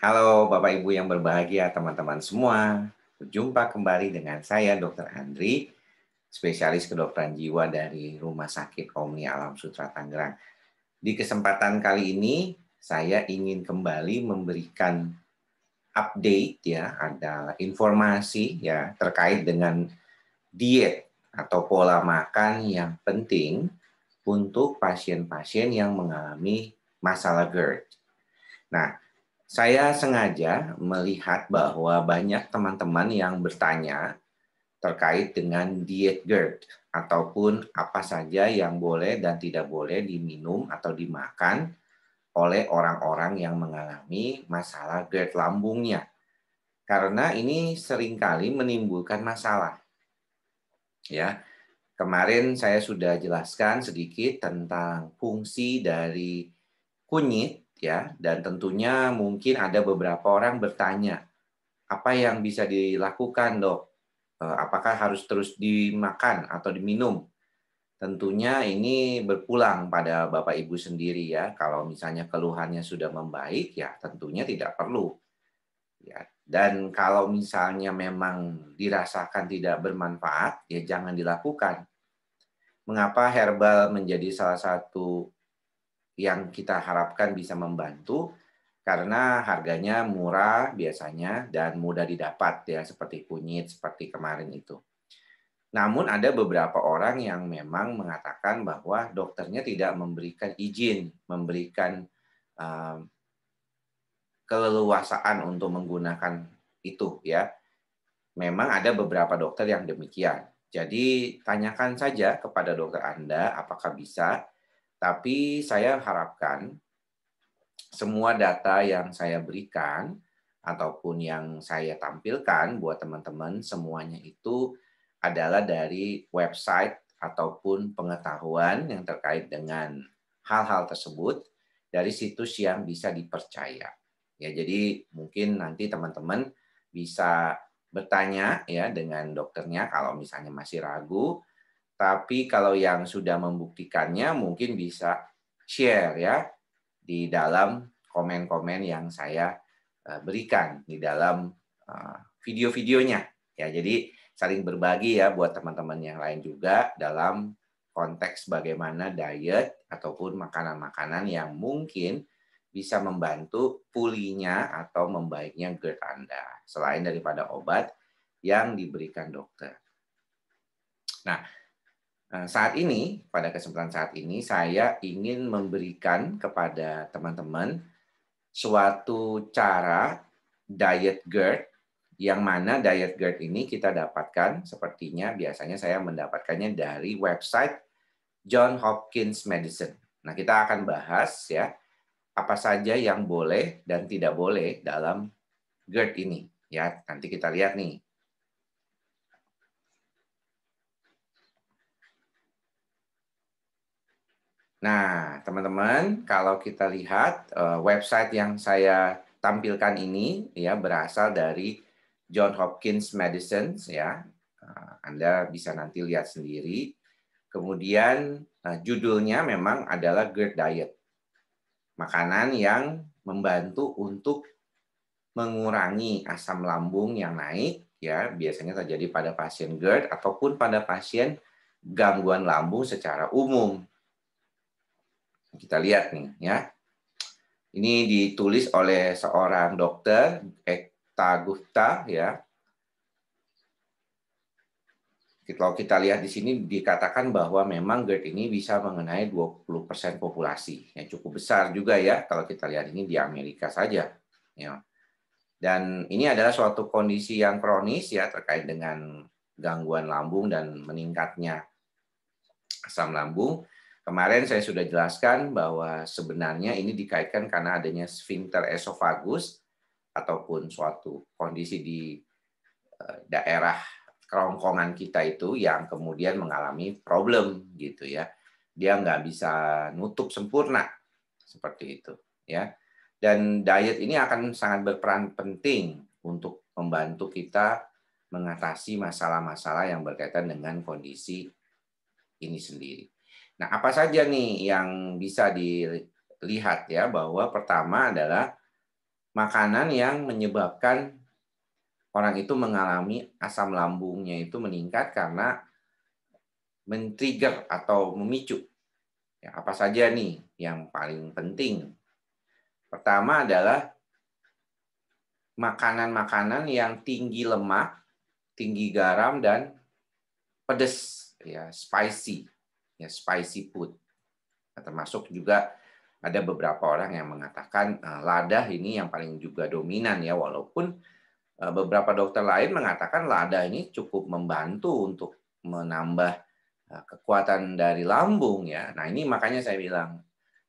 Halo Bapak Ibu yang berbahagia, teman-teman semua. Berjumpa kembali dengan saya Dr. Andri, spesialis kedokteran jiwa dari Rumah Sakit Omni Alam Sutra Tangerang. Di kesempatan kali ini saya ingin kembali memberikan update ya, ada informasi ya terkait dengan diet atau pola makan yang penting untuk pasien-pasien yang mengalami masalah GERD. Nah, saya sengaja melihat bahwa banyak teman-teman yang bertanya terkait dengan diet GERD ataupun apa saja yang boleh dan tidak boleh diminum atau dimakan oleh orang-orang yang mengalami masalah GERD lambungnya. Karena ini seringkali menimbulkan masalah. Ya, kemarin saya sudah jelaskan sedikit tentang fungsi dari kunyit ya, dan tentunya mungkin ada beberapa orang bertanya, apa yang bisa dilakukan, Dok? Apakah harus terus dimakan atau diminum? Tentunya ini berpulang pada Bapak Ibu sendiri ya. Kalau misalnya keluhannya sudah membaik, ya tentunya tidak perlu. Ya. Dan kalau misalnya memang dirasakan tidak bermanfaat, ya jangan dilakukan. Mengapa herbal menjadi salah satu yang kita harapkan bisa membantu? Karena harganya murah biasanya dan mudah didapat ya, seperti kunyit, seperti kemarin itu. Namun ada beberapa orang yang memang mengatakan bahwa dokternya tidak memberikan izin, memberikan uh, keleluasaan untuk menggunakan itu ya. Memang ada beberapa dokter yang demikian. Jadi tanyakan saja kepada dokter Anda apakah bisa, tapi saya harapkan semua data yang saya berikan ataupun yang saya tampilkan buat teman-teman semuanya itu adalah dari website ataupun pengetahuan yang terkait dengan hal-hal tersebut dari situs yang bisa dipercaya. Ya, jadi mungkin nanti teman-teman bisa bertanya ya dengan dokternya kalau misalnya masih ragu, tapi kalau yang sudah membuktikannya mungkin bisa share ya di dalam komen-komen yang saya berikan di dalam video-videonya. Ya, jadi saling berbagi ya buat teman-teman yang lain juga dalam konteks bagaimana diet ataupun makanan-makanan yang mungkin bisa membantu pulihnya atau membaiknya GERD Anda selain daripada obat yang diberikan dokter. Nah, saat ini, pada kesempatan saat ini, saya ingin memberikan kepada teman-teman suatu cara diet GERD, yang mana diet GERD ini kita dapatkan, sepertinya biasanya saya mendapatkannya dari website John Hopkins Medicine. Nah, kita akan bahas ya, apa saja yang boleh dan tidak boleh dalam GERD ini. Ya, nanti kita lihat nih. Nah, teman-teman, kalau kita lihat website yang saya tampilkan ini ya berasal dari John Hopkins Medicine ya. Anda bisa nanti lihat sendiri. Kemudian judulnya memang adalah GERD Diet. Makanan yang membantu untuk mengurangi asam lambung yang naik ya, biasanya terjadi pada pasien GERD ataupun pada pasien gangguan lambung secara umum. Kita lihat nih ya. Ini ditulis oleh seorang dokter, Ekta Gupta ya. Kalau kita lihat di sini dikatakan bahwa memang GERD ini bisa mengenai 20% populasi. Yang cukup besar juga ya kalau kita lihat ini di Amerika saja. Ya. Dan ini adalah suatu kondisi yang kronis ya terkait dengan gangguan lambung dan meningkatnya asam lambung. Kemarin saya sudah jelaskan bahwa sebenarnya ini dikaitkan karena adanya sphincter esophagus ataupun suatu kondisi di daerah kerongkongan kita itu yang kemudian mengalami problem gitu ya. Dia nggak bisa nutup sempurna seperti itu ya. Dan diet ini akan sangat berperan penting untuk membantu kita mengatasi masalah-masalah yang berkaitan dengan kondisi ini sendiri. Nah, apa saja nih yang bisa dilihat ya bahwa pertama adalah makanan yang menyebabkan orang itu mengalami asam lambungnya itu meningkat karena men-trigger atau memicu. Ya, apa saja nih yang paling penting? Pertama adalah makanan-makanan yang tinggi lemak, tinggi garam dan pedas, ya, spicy, ya, spicy food. Nah, termasuk juga ada beberapa orang yang mengatakan lada ini yang paling juga dominan ya, walaupun beberapa dokter lain mengatakan lada ini cukup membantu untuk menambah kekuatan dari lambung ya. Nah, ini makanya saya bilang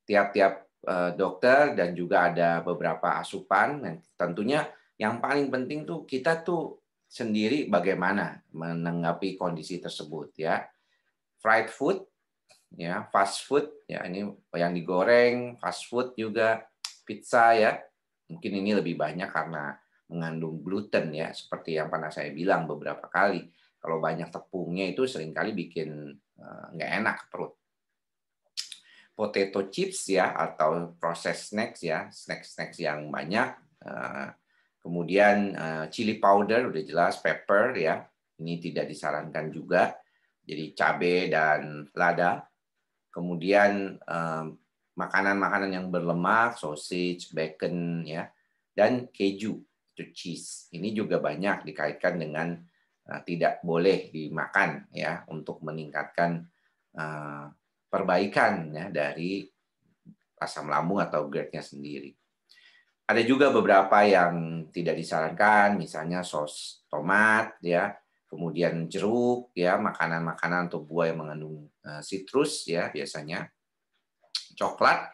tiap-tiap dokter dan juga ada beberapa asupan dan tentunya yang paling penting tuh kita tuh sendiri bagaimana menanggapi kondisi tersebut ya. Fried food ya, fast food ya, ini yang digoreng, fast food juga, pizza ya. Mungkin ini lebih banyak karena mengandung gluten ya, seperti yang pernah saya bilang beberapa kali. Kalau banyak tepungnya itu seringkali bikin nggak enak ke perut. Potato chips ya, atau processed snacks ya, snacks-snacks yang banyak. Kemudian chili powder udah jelas, pepper ya, ini tidak disarankan juga. Jadi cabai dan lada. Kemudian makanan-makanan yang berlemak, sausage, bacon ya, dan keju, itu cheese. Ini juga banyak dikaitkan dengan tidak boleh dimakan ya untuk meningkatkan perbaikan ya dari asam lambung atau GERD-nya sendiri. Ada juga beberapa yang tidak disarankan, misalnya saus tomat ya, kemudian jeruk ya, makanan-makanan atau buah yang mengandung citrus ya biasanya, coklat,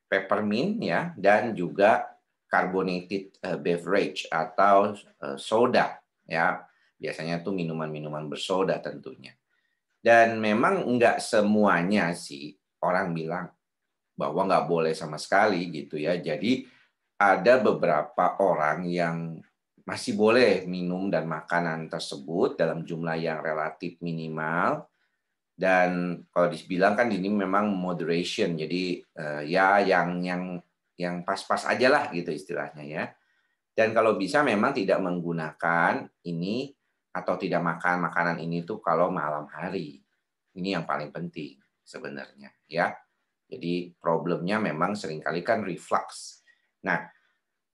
peppermint ya, dan juga carbonated beverage atau soda ya. Biasanya itu minuman-minuman bersoda tentunya. Dan memang nggak semuanya sih orang bilang bahwa nggak boleh sama sekali gitu ya. Jadi ada beberapa orang yang masih boleh minum dan makanan tersebut dalam jumlah yang relatif minimal. Dan kalau dibilang kan ini memang moderation, jadi ya yang pas-pas aja lah gitu istilahnya ya. Dan kalau bisa memang tidak menggunakan ini atau tidak makan makanan ini tuh kalau malam hari. Ini yang paling penting sebenarnya ya. Jadi problemnya memang seringkali kan reflux. Nah,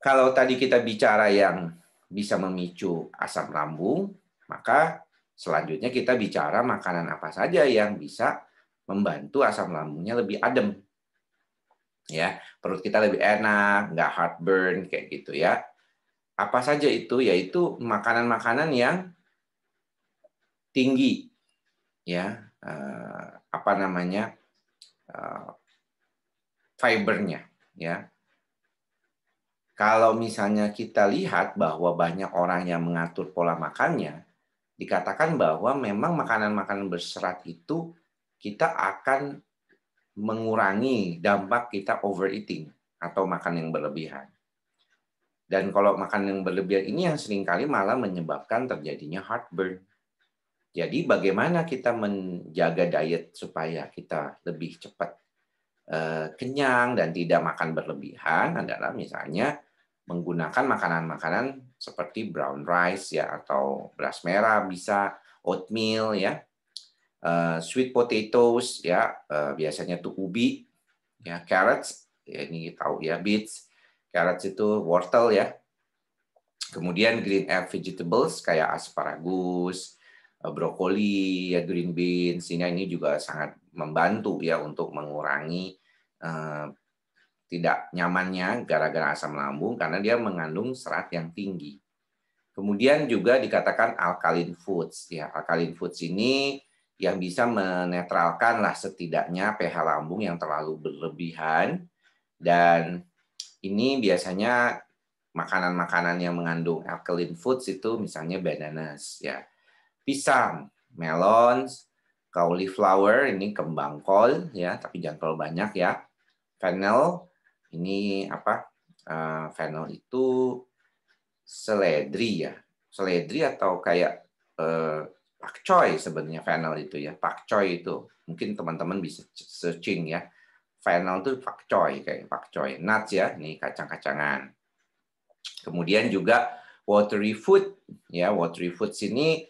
kalau tadi kita bicara yang bisa memicu asam lambung, maka selanjutnya kita bicara makanan apa saja yang bisa membantu asam lambungnya lebih adem. Ya, perut kita lebih enak, nggak heartburn kayak gitu ya. Apa saja itu? Yaitu makanan-makanan yang tinggi ya, apa namanya? Fibernya ya. Kalau misalnya kita lihat bahwa banyak orang yang mengatur pola makannya, dikatakan bahwa memang makanan-makanan berserat itu kita akan mengurangi dampak kita overeating atau makan yang berlebihan. Dan kalau makan yang berlebihan ini yang seringkali malah menyebabkan terjadinya heartburn. Jadi bagaimana kita menjaga diet supaya kita lebih cepat kenyang dan tidak makan berlebihan adalah misalnya menggunakan makanan-makanan seperti brown rice ya atau beras merah bisa, oatmeal ya, sweet potatoes ya, biasanya tuh ubi ya, carrots ya, ini tahu ya, beets, carrots itu wortel ya. Kemudian green vegetables kayak asparagus, brokoli, ya green beans, ini juga sangat membantu ya untuk mengurangi eh, tidak nyamannya gara-gara asam lambung karena dia mengandung serat yang tinggi. Kemudian juga dikatakan alkaline foods. Ya, alkaline foods ini yang bisa menetralkan lah setidaknya pH lambung yang terlalu berlebihan dan ini biasanya makanan-makanan yang mengandung alkaline foods itu misalnya bananas ya, pisang, melons, cauliflower ini kembang kol ya, tapi jangan terlalu banyak ya. Fennel ini apa? Fennel itu seledri ya. Seledri atau kayak pakcoy sebenarnya fennel itu ya. Pakcoy itu. Mungkin teman-teman bisa searching ya. Fennel itu pakcoy kayak pakcoy. Nuts ya, ini kacang-kacangan. Kemudian juga watery food, ya watery foods ini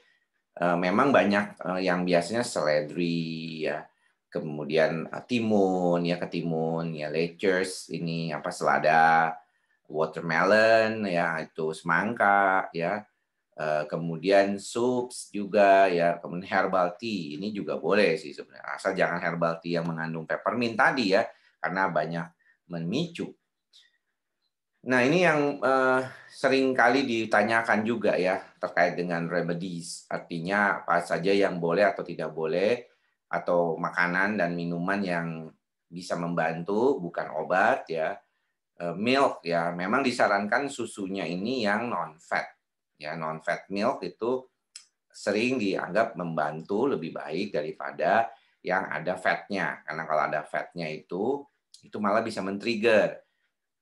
memang banyak yang biasanya seledri, ya, kemudian timun, ya ketimun, ya lettuce, ini apa selada, watermelon, ya itu semangka, ya. Kemudian soups juga ya, kemudian herbal tea ini juga boleh sih sebenarnya. Asal jangan herbal tea yang mengandung peppermint tadi ya, karena banyak memicu. Nah, ini yang sering kali ditanyakan juga ya terkait dengan remedies. Artinya apa saja yang boleh atau tidak boleh, atau makanan dan minuman yang bisa membantu bukan obat ya. Milk ya, memang disarankan susunya ini yang non fat. Ya, non fat milk itu sering dianggap membantu lebih baik daripada yang ada fatnya. Karena kalau ada fatnya itu malah bisa men-trigger.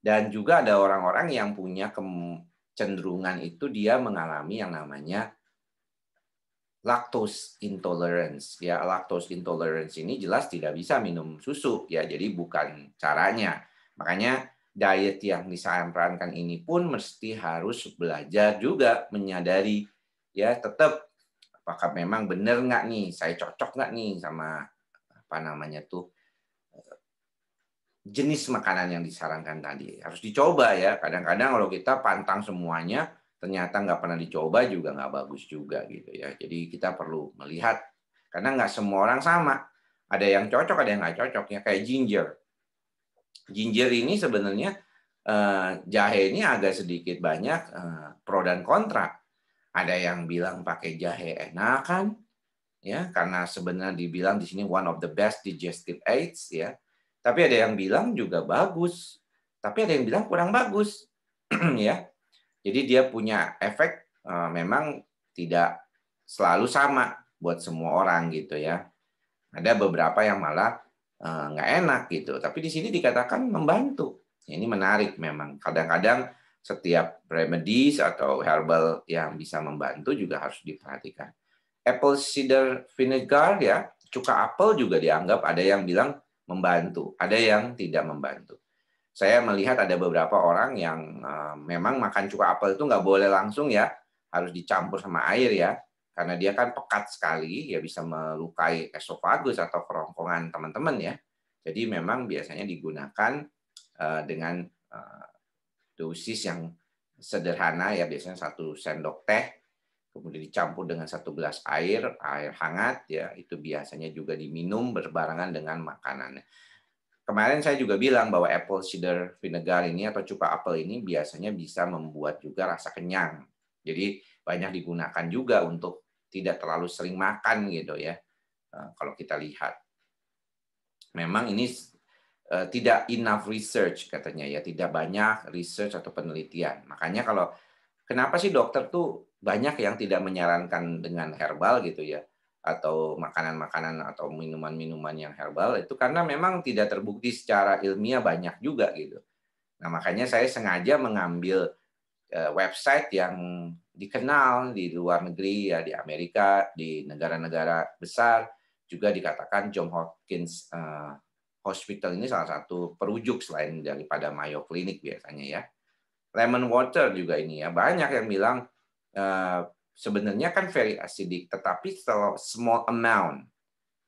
Dan juga ada orang-orang yang punya kecenderungan itu dia mengalami yang namanya lactose intolerance. Ya, lactose intolerance ini jelas tidak bisa minum susu ya, jadi bukan caranya. Makanya diet yang disarankan ini pun mesti harus belajar juga menyadari ya tetap apakah memang benar nggak nih, saya cocok nggak nih sama apa namanya tuh jenis makanan yang disarankan tadi. Harus dicoba ya. Kadang-kadang kalau kita pantang semuanya, ternyata nggak pernah dicoba juga nggak bagus juga gitu ya. Jadi kita perlu melihat, karena nggak semua orang sama. Ada yang cocok, ada yang nggak cocok ya. Kayak ginger. Ginger ini sebenarnya jahe ini agak sedikit banyak pro dan kontra. Ada yang bilang pakai jahe enakan, ya karena sebenarnya dibilang di sini one of the best digestive aids ya. Tapi ada yang bilang juga bagus, tapi ada yang bilang kurang bagus ya. Jadi dia punya efek memang tidak selalu sama buat semua orang gitu ya. Ada beberapa yang malah nggak enak gitu. Tapi di sini dikatakan membantu. Ini menarik memang. Kadang-kadang setiap remedies atau herbal yang bisa membantu juga harus diperhatikan. Apple cider vinegar ya, cuka apel juga dianggap ada yang bilang membantu, ada yang tidak membantu. Saya melihat ada beberapa orang yang memang makan cuka apel itu nggak boleh langsung ya, harus dicampur sama air ya, karena dia kan pekat sekali, ya bisa melukai esofagus atau kerongkongan teman-teman ya. Jadi memang biasanya digunakan dengan dosis yang sederhana ya, biasanya 1 sendok teh kemudian dicampur dengan 1 gelas air hangat ya, itu biasanya juga diminum berbarengan dengan makanan. Kemarin saya juga bilang bahwa apple cider vinegar ini atau cuka apel ini biasanya bisa membuat juga rasa kenyang. Jadi banyak digunakan juga untuk tidak terlalu sering makan gitu ya. Kalau kita lihat, memang ini tidak enough research katanya ya, tidak banyak research atau penelitian. Makanya kalau kenapa sih dokter tuh banyak yang tidak menyarankan dengan herbal gitu ya, atau makanan-makanan atau minuman-minuman yang herbal, itu karena memang tidak terbukti secara ilmiah banyak juga gitu. Nah, makanya saya sengaja mengambil website yang dikenal di luar negeri ya, di Amerika, di negara-negara besar, juga dikatakan Johns Hopkins Hospital ini salah satu perujuk selain daripada Mayo Clinic biasanya ya. Lemon water juga ini ya, banyak yang bilang sebenarnya kan very acidic, tetapi kalau small amount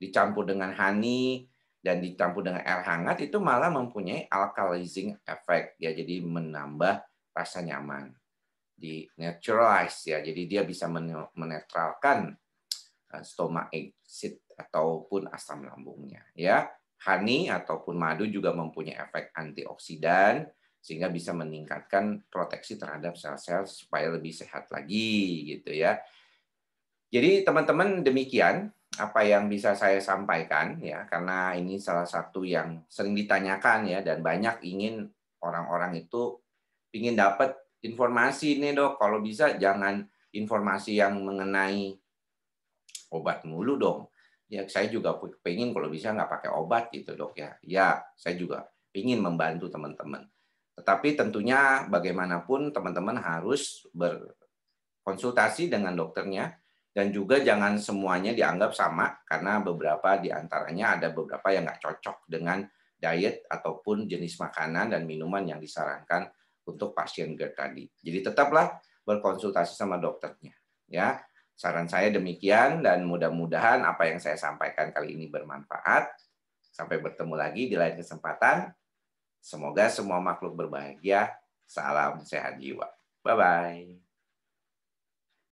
dicampur dengan honey dan dicampur dengan air hangat itu malah mempunyai alkalizing effect ya, jadi menambah rasa nyaman, di neutralize ya, jadi dia bisa menetralkan stomach acid ataupun asam lambungnya ya. Honey ataupun madu juga mempunyai efek antioksidan sehingga bisa meningkatkan proteksi terhadap sel-sel supaya lebih sehat lagi gitu ya. Jadi teman-teman demikian apa yang bisa saya sampaikan ya, karena ini salah satu yang sering ditanyakan ya, dan banyak ingin orang-orang itu ingin dapat informasi nih dok, kalau bisa jangan informasi yang mengenai obat mulu dong. Ya saya juga pengen kalau bisa nggak pakai obat gitu dok ya. Ya saya juga ingin membantu teman-teman. Tetapi tentunya bagaimanapun teman-teman harus berkonsultasi dengan dokternya, dan juga jangan semuanya dianggap sama karena beberapa di antaranya ada beberapa yang nggak cocok dengan diet ataupun jenis makanan dan minuman yang disarankan untuk pasien GERD tadi. Jadi tetaplah berkonsultasi sama dokternya. Ya, saran saya demikian dan mudah-mudahan apa yang saya sampaikan kali ini bermanfaat. Sampai bertemu lagi di lain kesempatan. Semoga semua makhluk berbahagia. Salam sehat jiwa. Bye-bye.